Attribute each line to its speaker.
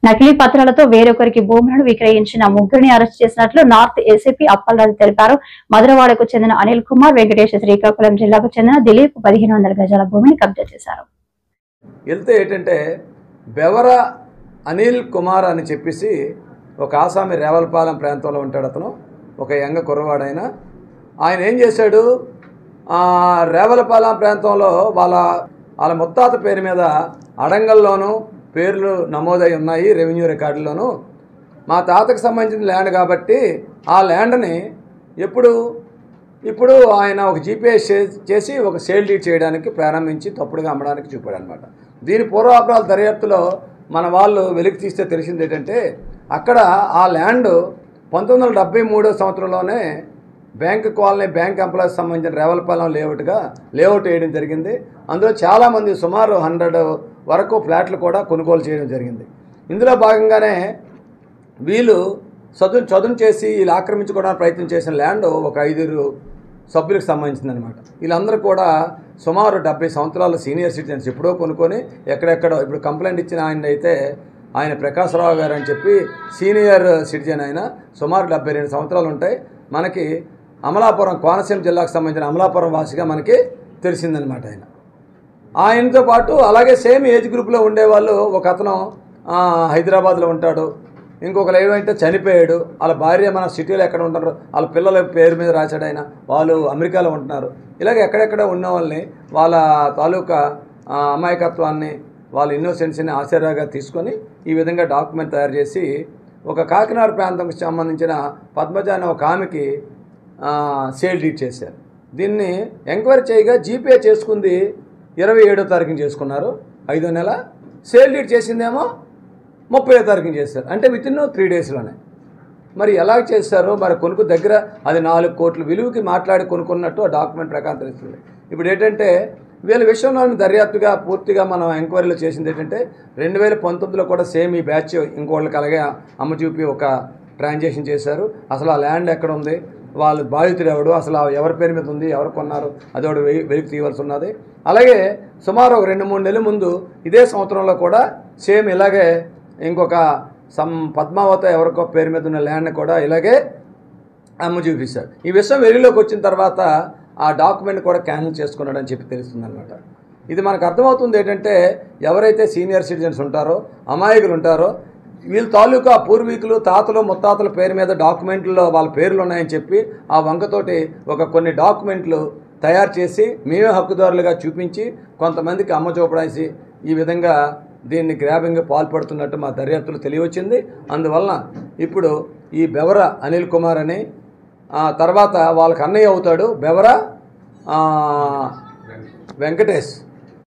Speaker 1: నకిలీ పత్రాలతో వేరొకరికి భూములను విక్రయించిన ముగ్గురిని అరెస్ట్ చేసినట్లు నార్త్ ఏసీపీ అప్పలరాజు తెలిపారు. మధురవాడకు చెందిన అనిల్ కుమార్, వెంకటేష్ శ్రీకాకుళం జిల్లాకు చెందిన దిలీప్ 1500 గజాల భూమిని కబ్జా చేశారు.
Speaker 2: వెళ్తే ఏంటంటే బెవర అనిల్ కుమార్ అని చెప్పేసి ఒక ఆసామి రేవలపాలెం ప్రాంతంలో ఉంటాడు. అతను ఒక యంగ కుర్రవాడైన ఆయన ఏం చేశాడు, రేవలపాలెం ప్రాంతంలో వాళ్ళ ముత్తాత పేరు మీద అడంగల్లోనూ పేర్లు నమోదై ఉన్నాయి రెవెన్యూ రికార్డుల్లోనూ. మా తాతకు సంబంధించిన ల్యాండ్ కాబట్టి ఆ ల్యాండ్ని ఇప్పుడు ఆయన ఒక జీపీఎస్ చేసి ఒక సేల్ డీడ్ చేయడానికి ప్రారంభించి తప్పుడుగా అమ్మడానికి చూపాడు అనమాట. దీని పూర్వాపరాల దర్యాప్తులో మన వాళ్ళు వెలికి తీస్తే తెలిసింది ఏంటంటే అక్కడ ఆ ల్యాండ్ 1973 సంవత్సరంలోనే బ్యాంక్ కాలనీ బ్యాంక్ ఎంప్లాయీస్ సంబంధించిన రేవలపాలెం లేఅవుట్ వేయడం జరిగింది. అందులో చాలామంది సుమారు 100 వరకు ఫ్లాట్లు కూడా కొనుగోలు చేయడం జరిగింది. ఇందులో భాగంగానే వీళ్ళు చదును చేసి వీళ్ళు ఆక్రమించుకోవడానికి ప్రయత్నం చేసిన ల్యాండ్ ఒక 5 సభ్యులకు సంబంధించింది అనమాట. వీళ్ళందరూ కూడా సుమారు 70 సంవత్సరాల సీనియర్ సిటిజన్స్ ఎప్పుడో కొనుక్కొని ఎక్కడెక్కడో ఇప్పుడు కంప్లైంట్ ఇచ్చిన ఆయన ప్రకాశ్రావు గారు అని చెప్పి సీనియర్ సిటిజన్ ఆయన సుమారు 72 సంవత్సరాలు ఉంటాయి. మనకి అమలాపురం కోనసీమ జిల్లాకు సంబంధించిన అమలాపురం వాసిగా మనకి తెలిసిందనమాట. ఆయనతో పాటు అలాగే సేమ్ ఏజ్ గ్రూప్లో ఉండేవాళ్ళు ఒక అతను హైదరాబాద్లో ఉంటాడు, ఇంకొకరు ఏమంటే చనిపోయాడు, వాళ్ళ భార్య మన సిటీలో ఎక్కడ ఉంటారు, వాళ్ళ పిల్లల పేరు మీద రాశాడు ఆయన, వాళ్ళు అమెరికాలో ఉంటున్నారు. ఇలాగ ఎక్కడెక్కడ ఉన్న వాళ్ళని వాళ్ళ తాలూకా అమాయకత్వాన్ని వాళ్ళ ఇన్నోసెన్స్ని ఆశ్చర్యంగా తీసుకొని ఈ విధంగా డాక్యుమెంట్ తయారు చేసి ఒక కాకినాడ ప్రాంతంకి సంబంధించిన పద్మజ అనే ఒక ఆమెకి సేల్ డీడ్ చేశారు. దీన్ని ఎంక్వైరీ చేయగా జీపే చేసుకుంది 27వ తారీఖున చేసుకున్నారు, 5వ నెల. సేల్ డీడ్ చేసిందేమో 30వ తారీఖున చేశారు, అంటే వితిన్ 3 డేస్లోనే. మరి ఎలా చేశారో మరి కొనుక్కు దగ్గర అది 4 కోట్ల విలువకి మాట్లాడి కొనుక్కున్నట్టు ఆ డాక్యుమెంట్ ప్రకారం తెలుస్తుంది. ఇప్పుడు ఏంటంటే వీళ్ళ విషయంలో దర్యాప్తుగా పూర్తిగా మనం ఎంక్వైరీలో చేసింది ఏంటంటే 2019లో కూడా సేమ్ ఈ బ్యాచ్ ఇంకోళ్ళకి అలాగే అమ్మ చూపి ఒక ట్రాన్సాక్షన్ చేశారు. అసలు ఆ ల్యాండ్ ఎక్కడ ఉంది, వాళ్ళు బాధితుడు ఎవడు, అసలు ఎవరి పేరు మీద ఉంది, ఎవరు కొన్నారు, అది ఒకటి వెలికి తీయవలసి ఉన్నది. అలాగే సుమారు ఒక 2-3 నెలల ముందు ఇదే సంవత్సరంలో కూడా సేమ్ ఇలాగే ఇంకొక పద్మావత ఎవరికో పేరు మీద ఉన్న ల్యాండ్ని కూడా ఇలాగే అమ్మ చూపిస్తారు. ఈ విషయం వెలుగులోకి వచ్చిన తర్వాత ఆ డాక్యుమెంట్ కూడా క్యాన్సిల్ చేసుకున్నాడని చెప్పి తెలుస్తుంది అనమాట. ఇది మనకు అర్థమవుతుంది ఏంటంటే ఎవరైతే సీనియర్ సిటిజన్స్ ఉంటారో, అమాయకులు ఉంటారో, వీళ్ళ తాలూకా పూర్వీకులు తాతలు ముత్తాతల పేరు మీద డాక్యుమెంట్లో వాళ్ళ పేర్లు ఉన్నాయని చెప్పి ఆ వంకతోటి కొన్ని డాక్యుమెంట్లు తయారు చేసి మేమే హక్కుదారులుగా చూపించి కొంతమందికి అమ్మ చూపడాసి ఈ విధంగా దీన్ని గ్రాబింగ్ పాల్పడుతున్నట్టు మా దర్యాప్తులు తెలియవచ్చింది. అందువలన ఇప్పుడు ఈ బెవర అనిల్ కుమార్ అని తర్వాత వాళ్ళకి అన్నయ్య అవుతాడు బెవర వెంకటేష్